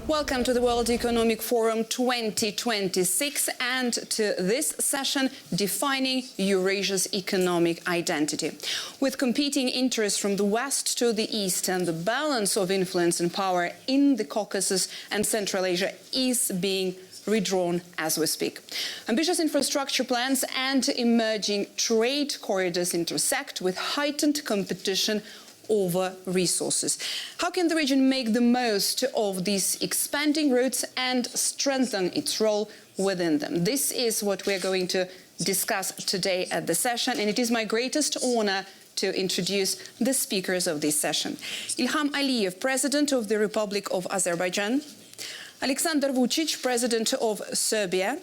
Welcome to the World Economic Forum 2026 and to this session, Defining Eurasia's Economic Identity. With competing interests from the West to the East and the balance of influence and power in the Caucasus and Central Asia is being redrawn as we speak. Ambitious infrastructure plans and emerging trade corridors intersect with heightened competition over resources. How can the region make the most of these expanding routes and strengthen its role within them? This is what we're going to discuss today at the session, and it is my greatest honor to introduce the speakers of this session. İlham Əliyev, President of the Republic of Azerbaijan; Aleksandar Vučić, President of Serbia;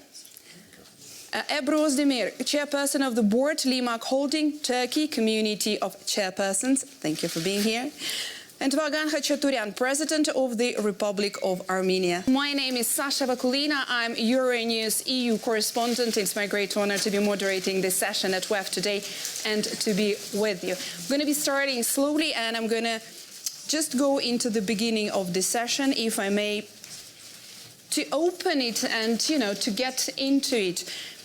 Ebru Özdemir, Chairperson of the Board, Limak Holding, Turkey Community of Chairpersons. Thank you for being here. And Vagan Khachaturian, President of the Republic of Armenia. My name is Sasha Vakulina. I'm Euronews EU correspondent. It's my great honor to be moderating this session at WEF today and to be with you. I'm going to be starting slowly, and I'm going to just go into the beginning of this session, if I may, to open it and, to get into it.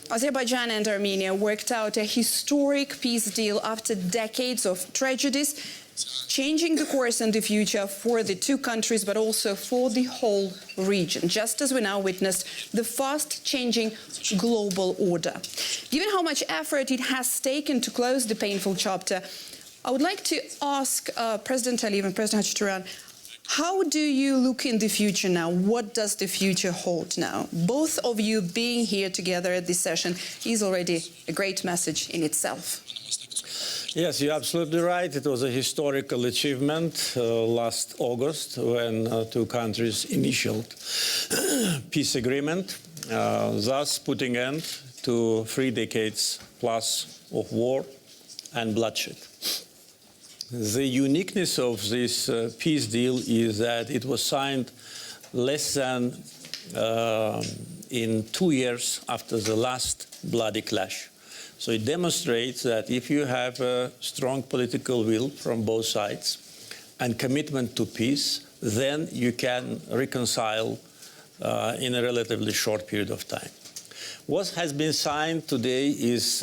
Azerbaijan and Armenia worked out a historic peace deal after decades of tragedies, changing the course and the future for the two countries, but also for the whole region, just as we now witnessed the fast-changing global order. Given how much effort it has taken to close the painful chapter, I would like to ask President Aliyev and President Khachaturian, how do you look in the future now? What does the future hold now? Both of you being here together at this session is already a great message in itself. Yes, you're absolutely right. It was a historical achievement last August when two countries initialed peace agreement, thus putting end to 3 decades plus of war and bloodshed. The uniqueness of this peace deal is that it was signed less than in 2 years after the last bloody clash. So it demonstrates that if you have a strong political will from both sides and commitment to peace, then you can reconcile in a relatively short period of time. What has been signed today is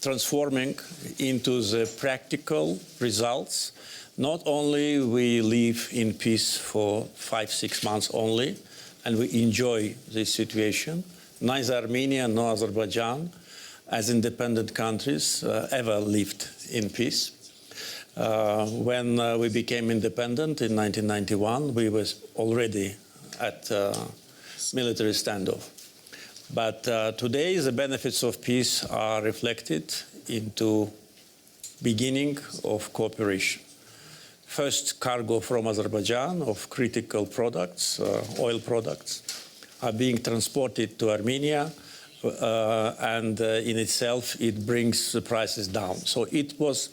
transforming into the practical results. Not only we live in peace for 5-6 months only, and we enjoy this situation. Neither Armenia nor Azerbaijan, as independent countries, ever lived in peace. When we became independent in 1991, we were already at military standoff. But today, the benefits of peace are reflected into beginning of cooperation. First, cargo from Azerbaijan of critical products, oil products, are being transported to Armenia, and in itself, it brings the prices down. So it was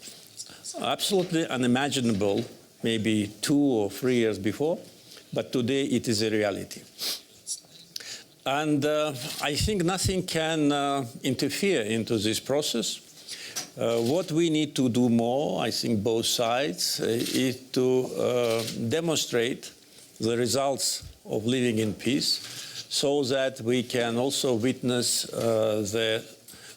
absolutely unimaginable maybe 2 or 3 years before, but today it is a reality. And I think nothing can interfere into this process. What we need to do more, I think both sides, is to demonstrate the results of living in peace so that we can also witness the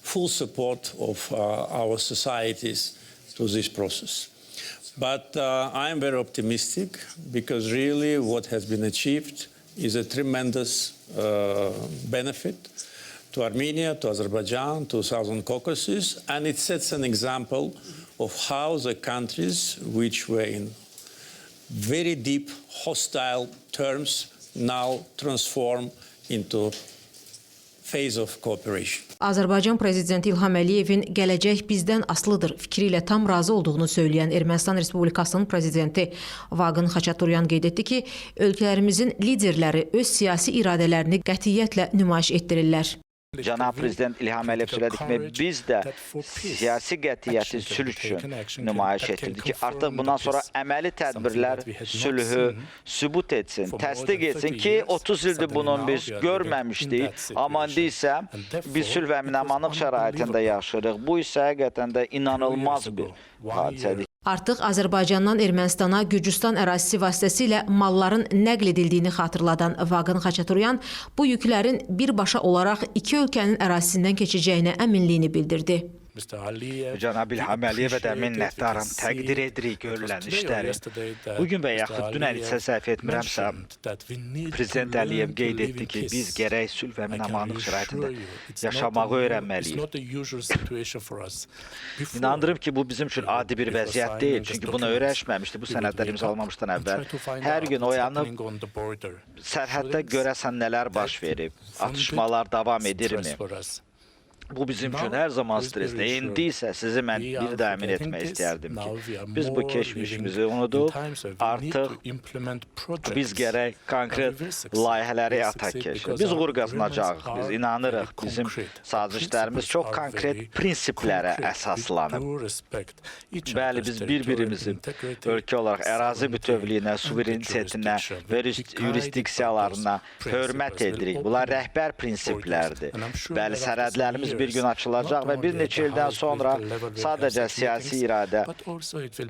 full support of our societies to this process. But I am very optimistic because really what has been achieved is a tremendous benefit to Armenia, to Azerbaijan, to Southern Caucasus, and it sets an example of how the countries which were in very deep hostile terms now transform into phase of cooperation. Azərbaycan Prezidenti İlham Əliyevin gələcək bizdən asılıdır fikri ilə tam razı olduğunu söyləyən Ermənistan Respublikasının Prezidenti Vagan Xachaturian qeyd etdi ki, ölkələrimizin liderləri öz siyasi iradələrini qətiyyətlə nümayiş etdirirlər. Cənab Prezident İlham Əliyev söylədi ki, biz də siyasi qətiyyəti sülh üçün nümayiş etdirdik ki, artıq bundan sonra əməli tədbirlər sülhü sübut etsin, təsdiq etsin ki, 30 ildir bunun biz görməmişdik, amma indi isə biz sülh və əmin-amanlıq şəraitində yaşayırıq. Bu isə həqiqətən də inanılmaz bir hadisədir. Artıq Azərbaycandan Ermənistana Gürcüstan ərazisi vasitəsilə malların nəql edildiyini xatırladan Vaqen Xaçaturyan bu yüklərin birbaşa olaraq iki ölkənin ərazisindən keçəcəyinə əminliyini bildirdi. Cənab İlham Əliyevə də minnətdaram, təqdir edirik görülən işləri. Bugün və yaxud dünən isə səhv etmirəmsə, Prezident Əliyev qeyd etdi ki, biz gərək sülh və əmin-amanlıq şəraitində yaşamağı öyrənməliyik. İnandırım ki, bu bizim üçün adi bir vəziyyət deyil, çünki buna öyrəşməmişdi bu sənədlər imzalanmamışdan əvvəl. Hər gün oyanıb, sərhəddə görəsən nələr baş verib, atışmalar davam edirmi? Bu bizim üçün hər zaman stresli. İndi isə sizi mən bir də əmin etmək istərdim ki, biz bu keçmişimizi unudub, artıq biz gərək konkret layihələri həyata keçirik. Biz uğur qazanacağıq, biz inanırıq. Bizim sazişlərimiz çox konkret prinsiplərə əsaslanıb. Bəli, biz bir-birimizin ölkə olaraq ərazi bütövlüyünə, suverenitetinə və yurisdiksiyalarına hörmət edirik. Bunlar rəhbər prinsiplərdir. Bəli, sərhədlərimiz bir gün açılacaq və bir neçə ildən sonra sadəcə siyasi iradə,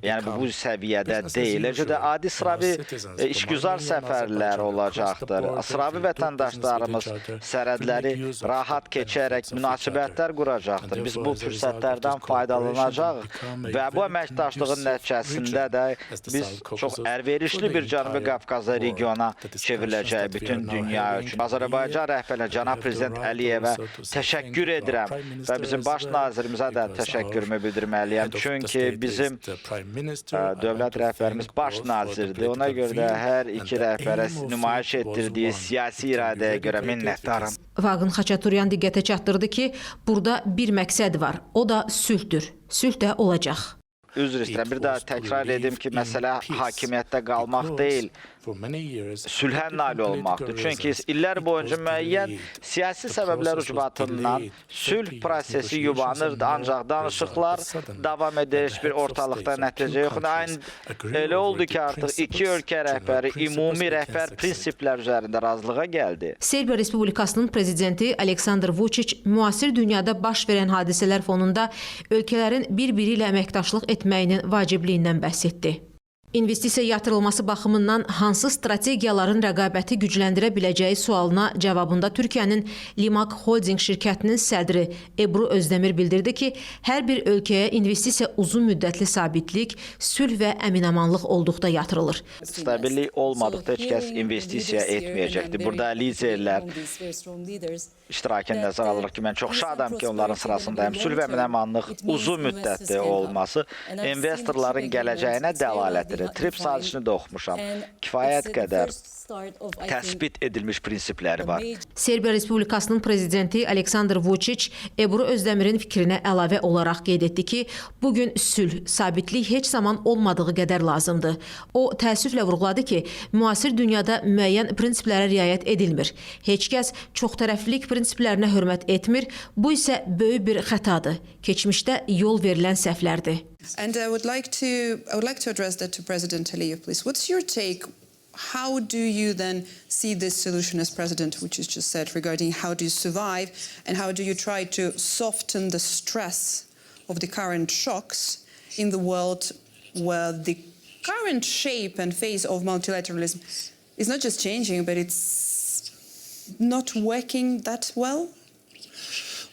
yəni bu səviyyədə deyil, eləcə də adi sıravi işgüzar səfərlər olacaqdır. Sıravi vətəndaşlarımız sərhədləri rahat keçərək münasibətlər quracaqdır. Biz bu fürsətlərdən faydalanacağıq və bu əməkdaşlığın nəticəsində də biz çox əlverişli bir Cənubi Qafqazda regiona çevriləcək bütün dünya üçün. Azərbaycan rəhbərinə, cənab Prezident Əliyevə təşəkkür edirəm və bizim baş nazirimizə də təşəkkürümü bildirməliyəm. Çünki bizim dövlət rəhbərimiz baş nazirdir. Ona görə də hər iki rəhbərə nümayiş etdirdiyi siyasi iradəyə görə minnətdaram. Vaqen Xaçaturyan diqqətə çatdırdı ki, burada bir məqsəd var, o da sülhdür. Sülh də olacaq. Üzr istəyirəm, bir daha təkrar edim ki, məsələ hakimiyyətdə qalmaq deyil, sülhə nail olmaqdır. Çünki illər boyunca müəyyən siyasi səbəblər ucbatından sülh prosesi yubanırdı, ancaq danışıqlar davam edir, bir ortalıqda nəticə yoxdur. Elə oldu ki, artıq iki ölkə rəhbəri ümumi rəhbər prinsiplər üzərində razılığa gəldi. Serbiya Respublikasının prezidenti Aleksandr Vučić müasir dünyada baş verən hadisələr fonunda ölkələrin bir-biri ilə əməkdaşlıq etməyinin vacibliyindən bəhs etdi. İnvestisiya yatırılması baxımından hansı strategiyaların rəqabəti gücləndirə biləcəyi sualına cavabında Türkiyənin Limak Holding şirkətinin sədri Ebru Özdemir bildirdi ki, hər bir ölkəyə investisiya uzun müddətli sabitlik, sülh və əmin-amanlıq olduqda yatırılır. Stabillik olmadıqda heç kəs investisiya etməyəcəkdir. Burada liderlər iştirakını nəzərə alırıq ki, mən çox şadam ki, onların sırasındayım. Sülh və əmin-amanlıq uzun müddətli olması investorların gələcəyinə dəlalətdir. TRIPS sazişini də oxumuşam. Kifayət qədər təsbit edilmiş prinsipləri var. Serbiya Respublikasının prezidenti Aleksandr Vučić Ebru Özdemirin fikrinə əlavə olaraq qeyd etdi ki, bugün sülh, sabitlik heç zaman olmadığı qədər lazımdır. O, təəssüflə vurğuladı ki, müasir dünyada müəyyən prinsiplərə riayət edilmir. Heç kəs çoxtərəflilik prinsiplərinə hörmət etmir. Bu isə böyük bir xətadır. Keçmişdə yol verilən səhvlərdir. And I would like to address that to President Aliyev, please. What's your take? How do you then see this solution as President, which is just said, regarding how do you survive and how do you try to soften the stress of the current shocks in the world where the current shape and phase of multilateralism is not just changing, but it's not working that well?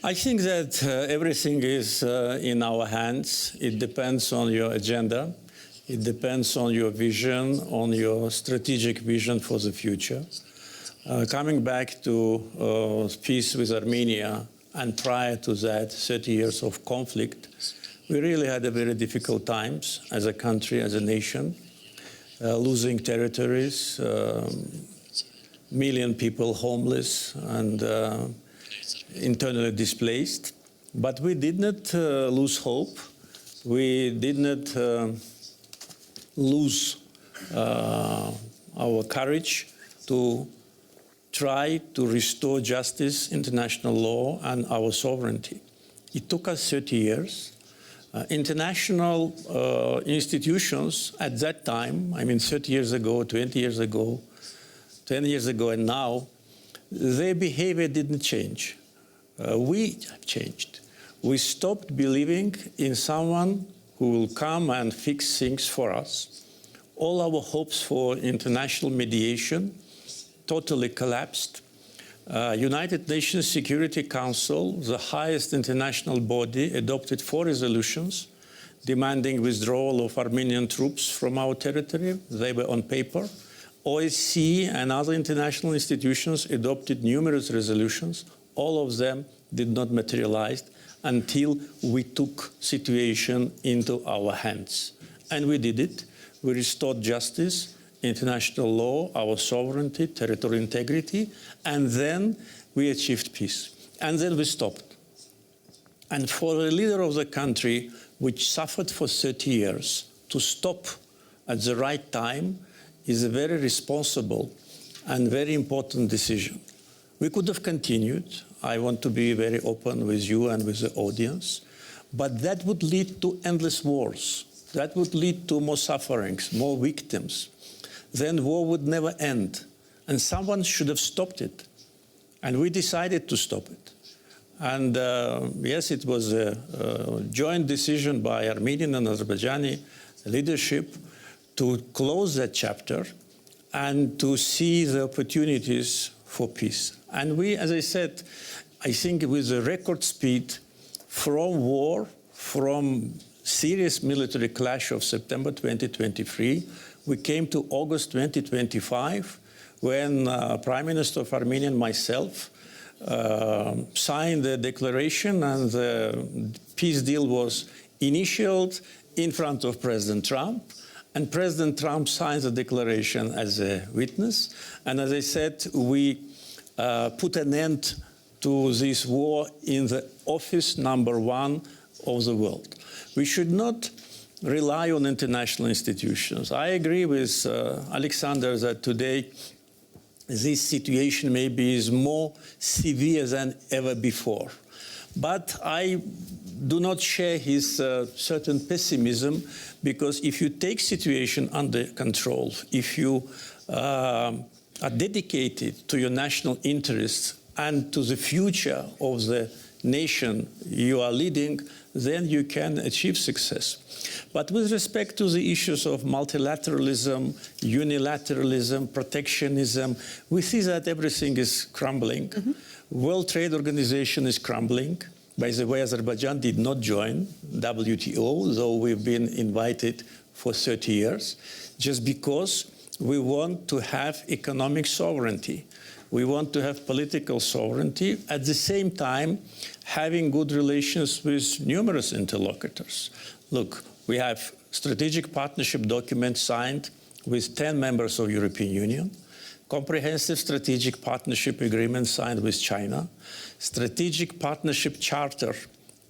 I think that everything is in our hands. It depends on your agenda. It depends on your vision, on your strategic vision for the future. Coming back to peace with Armenia, and prior to that, 30 years of conflict, we really had a very difficult times as a country, as a nation, losing territories, million people homeless and internally displaced. But we did not lose hope. We did not lose our courage to try to restore justice, international law, and our sovereignty. It took us 30 years. International institutions at that time, I mean 30 years ago, 20 years ago, 10 years ago and now, their behavior didn't change. We have changed. We stopped believing in someone who will come and fix things for us. All our hopes for international mediation totally collapsed. United Nations Security Council, the highest international body, adopted 4 resolutions demanding withdrawal of Armenian troops from our territory. They were on paper. OSCE and other international institutions adopted numerous resolutions. All of them did not materialize until we took situation into our hands. And we did it. We restored justice, international law, our sovereignty, territorial integrity, and then we achieved peace. And then we stopped. And for a leader of the country which suffered for 30 years to stop at the right time is a very responsible and very important decision. We could have continued. I want to be very open with you and with the audience, but that would lead to endless wars. That would lead to more sufferings, more victims. Then war would never end, and someone should have stopped it. And we decided to stop it. And yes, it was a joint decision by Armenian and Azerbaijani leadership to close that chapter and to see the opportunities for peace. And we, as I said, I think with a record speed from war, from serious military clash of September 2023, we came to August 2025, when Prime Minister of Armenia and myself signed the declaration, and the peace deal was initialed in front of President Trump. And President Trump signs the declaration as a witness. And as I said, we put an end to this war in the office #1 of the world. We should not rely on international institutions. I agree with Alexander that today this situation maybe is more severe than ever before. But I do not share his certain pessimism, because if you take situation under control, if you are dedicated to your national interests and to the future of the nation you are leading, then you can achieve success. But with respect to the issues of multilateralism, unilateralism, protectionism, we see that everything is crumbling. World Trade Organization is crumbling. By the way, Azerbaijan did not join WTO, though we've been invited for 30 years, just because we want to have economic sovereignty. We want to have political sovereignty, at the same time having good relations with numerous interlocutors. Look, we have strategic partnership document signed with 10 members of European Union, comprehensive strategic partnership agreement signed with China, strategic partnership charter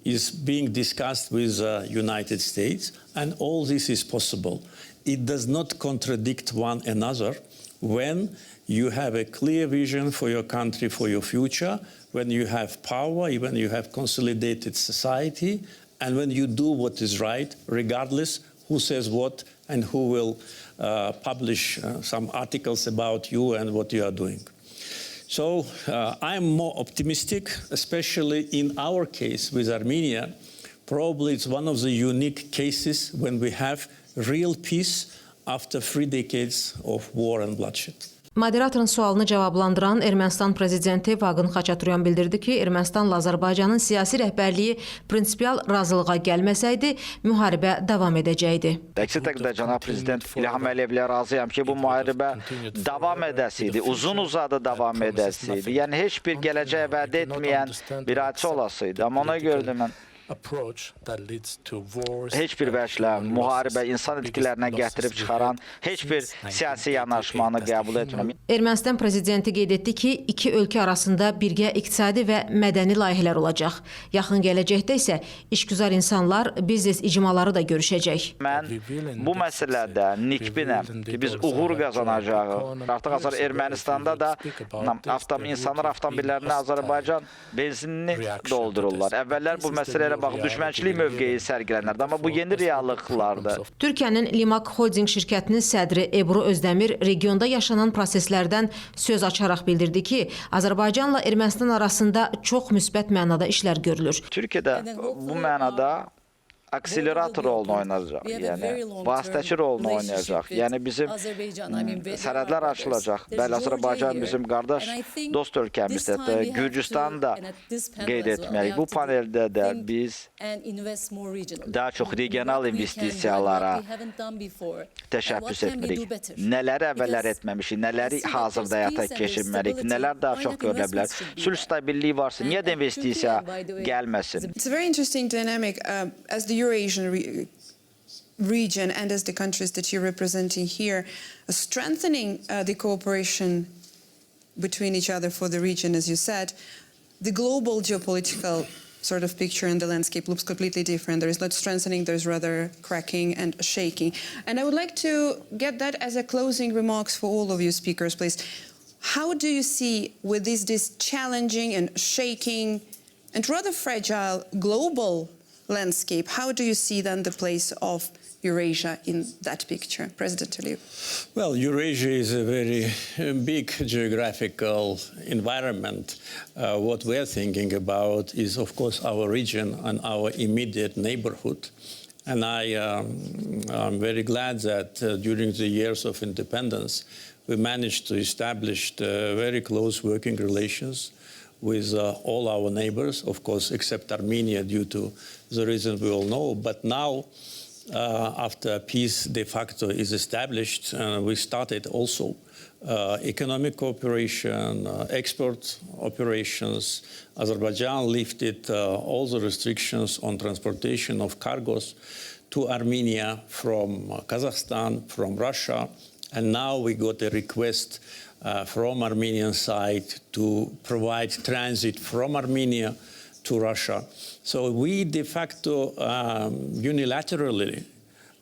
is being discussed with United States, and all this is possible. It does not contradict one another when you have a clear vision for your country, for your future, when you have power, when you have consolidated society, and when you do what is right, regardless who says what and who will publish some articles about you and what you are doing. So I'm more optimistic, especially in our case with Armenia. Probably it's one of the unique cases when we have real peace after 3 decades of war and bloodshed. Moderatorun sualını cavablandıran Ermənistan prezidenti Vaqin Xaçaturyan bildirdi ki, Ermənistanla Azərbaycanın siyasi rəhbərliyi prinsipial razılığa gəlməsəydi, müharibə davam edəcəkdi. Əksi təqdirdə cənab prezident İlham Əliyevlə razıyam ki, bu müharibə davam edəsiydi, uzun-uzadı davam edəsiydi. Yəni heç bir gələcək vəd etməyən bir hadisə olasıydı. Amma ona görə də mən heç bir vəçlə müharibə insan itkilərinə gətirib çıxaran heç bir siyasi yanaşmanı qəbul etmirəm. Ermənistan prezidenti qeyd etdi ki, iki ölkə arasında birgə iqtisadi və mədəni layihələr olacaq. Yaxın gələcəkdə isə işgüzar insanlar, biznes icmaları da görüşəcək. Mən bu məsələdə nikbinəm ki, biz uğur qazanacağıq. Artıq Ermənistanda da insanlar avtomobillərini Azərbaycan benzinini doldururlar. Əvvəllər bu məsələyə düşmənçilik mövqeyi sərgilənirdi, amma bu yeni reallıqlardır. Türkiyənin Limak Holding şirkətinin sədri Ebru Özdəmir regionda yaşanan proseslərdən söz açaraq bildirdi ki, Azərbaycanla Ermənistan arasında çox müsbət mənada işlər görülür. Türkiyədə bu mənada akselerator rolunu oynayacaq, yəni vasitəçi rolunu oynayacaq. Yəni bizim sərhədlər açılacaq. Bəli, Azərbaycan bizim qardaş, dost ölkəmizdir. Gürcüstanı da qeyd etməliyik. Bu paneldə də biz daha çox regional investisiyalara təşəbbüs etməliyik. Nələri əvvəllər etməmişik, nələri hazırda həyata keçirməliyik, nələr daha çox görülə bilər. Sülh stabilliyi varsa, niyə də investisiya gəlməsin? It's a very interesting dynamic as the Eurasian region and as the countries that you're representing here, strengthening the cooperation between each other for the region, as you said. The global geopolitical sort of picture in the landscape looks completely different. There is not strengthening, there's rather cracking and shaking. And I would like to get that as a closing remarks for all of you speakers, please. How do you see with this challenging and shaking and rather fragile global landscape, how do you see then the place of Eurasia in that picture? President Aliyev. Well, Eurasia is a very big geographical environment. What we're thinking about is, of course, our region and our immediate neighborhood. And I'm very glad that during the years of independence, we managed to establish very close working relations with all our neighbors, of course, except Armenia due to the reasons we all know. But now, after peace de facto is established, we started also economic cooperation, export operations. Azerbaijan lifted all the restrictions on transportation of cargos to Armenia from Kazakhstan, from Russia. And now we got a request from Armenian side to provide transit from Armenia to Russia. So we de facto unilaterally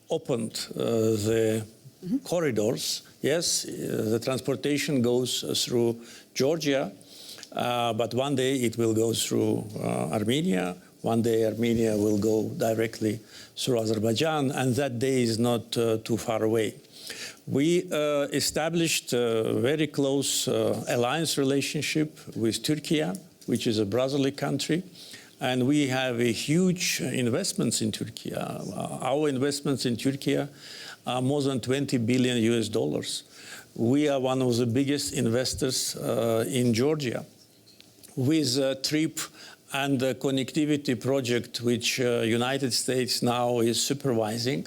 opened the corridors. Yes, the transportation goes through Georgia, but one day it will go through Armenia. One day Armenia will go directly through Azerbaijan, and that day is not too far away. We established a very close alliance relationship with Turkey, which is a brotherly country, and we have a huge investments in Turkey. Our investments in Turkey are more than $20 billion US. We are one of the biggest investors in Georgia. With a TRIP and the connectivity project, which United States now is supervising,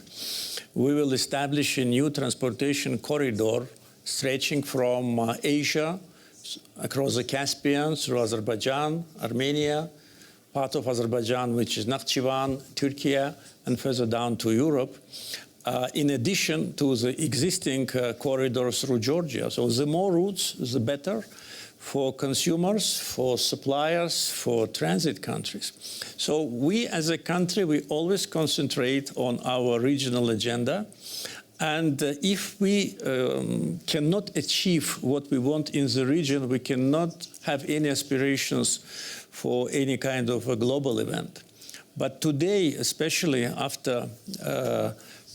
we will establish a new transportation corridor stretching from Asia across the Caspian through Azerbaijan, Armenia, part of Azerbaijan, which is Nakhchivan, Turkey, and further down to Europe, in addition to the existing corridor through Georgia. So the more routes, the better for consumers, for suppliers, for transit countries. So we as a country, we always concentrate on our regional agenda. And if we cannot achieve what we want in the region, we cannot have any aspirations for any kind of a global event. But today, especially after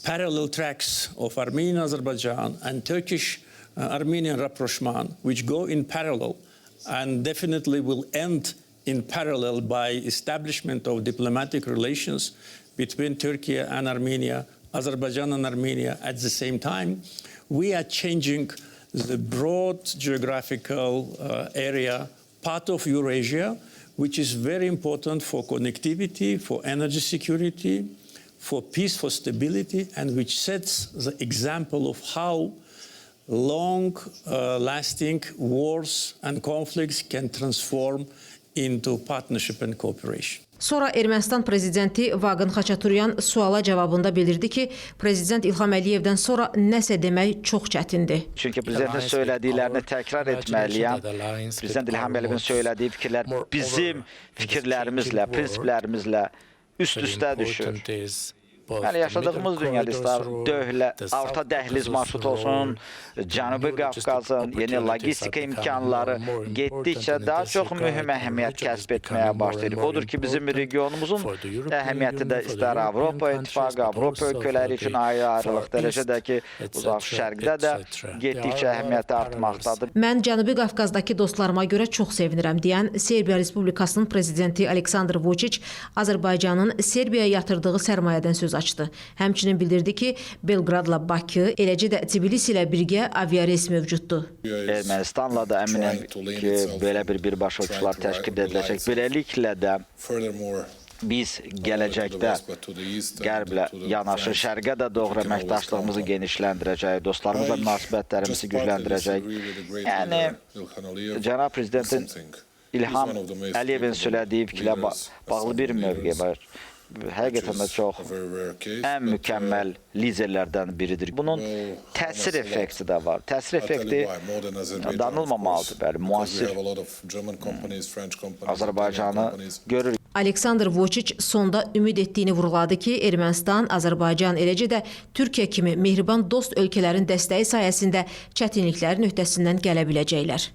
parallel tracks of Armenian Azerbaijan and Turkish Armenian rapprochement, which go in parallel and definitely will end in parallel by establishment of diplomatic relations between Turkey and Armenia, Azerbaijan and Armenia at the same time, we are changing the broad geographical area, part of Eurasia, which is very important for connectivity, for energy security, for peace, for stability, and which sets the example of how long-lasting wars and conflicts can transform into partnership and cooperation. Sonra Ermənistan prezidenti Vaqen Xaçaturyan suala cavabında bildirdi ki, Prezident İlham Əliyevdən sonra nəsə demək çox çətindir. Çünki prezidentin söylədiklərini təkrar etməliyəm. Prezident İlham Əliyevin söylədiyi fikirlər bizim fikirlərimizlə, prinsiplərimizlə üst-üstə düşür. Yəni yaşadığımız dünyada istər orta dəhliz marşrutu olsun, Cənubi Qafqazın yeni logistika imkanları getdikcə daha çox mühüm əhəmiyyət kəsb etməyə başlayır. Odur ki, bizim regionumuzun əhəmiyyəti də istər Avropa İttifaqı, Avropa ölkələri üçün ayrı-ayrılıq dərəcədəki uzaq şərqdə də getdikcə əhəmiyyəti artmaqdadır. Mən Cənubi Qafqazdakı dostlarıma görə çox sevinirəm deyən Serbiya Respublikasının prezidenti Aleksandr Vučić Azərbaycanın Serbiyaya yatırdığı sərmayədən söz açdı. Həmçinin bildirdi ki, Belqradla Bakı, eləcə də Tbilisi ilə birgə aviareys mövcuddur. Ermənistanla da əminəm ki, belə bir birbaşa uçuşlar təşkil ediləcək. Beləliklə də biz gələcəkdə qərblə yanaşı şərqə də doğru əməkdaşlığımızı genişləndirəcək, dostlarımızla münasibətlərimizi gücləndirəcək. Yəni, Cənab Prezidentin İlham Əliyevin söylədiyi fikirlə bağlı bir mövqe var. Həqiqətən də çox ən mükəmməl liderlərdən biridir. Bunun təsir effekti də var. Təsir effekti danılmamalıdır. Bəli, müasir Azərbaycanı görür. Aleksandr Vučić sonda ümid etdiyini vurğuladı ki, Ermənistan, Azərbaycan, eləcə də Türkiyə kimi mehriban dost ölkələrin dəstəyi sayəsində çətinliklərin öhdəsindən gələ biləcəklər.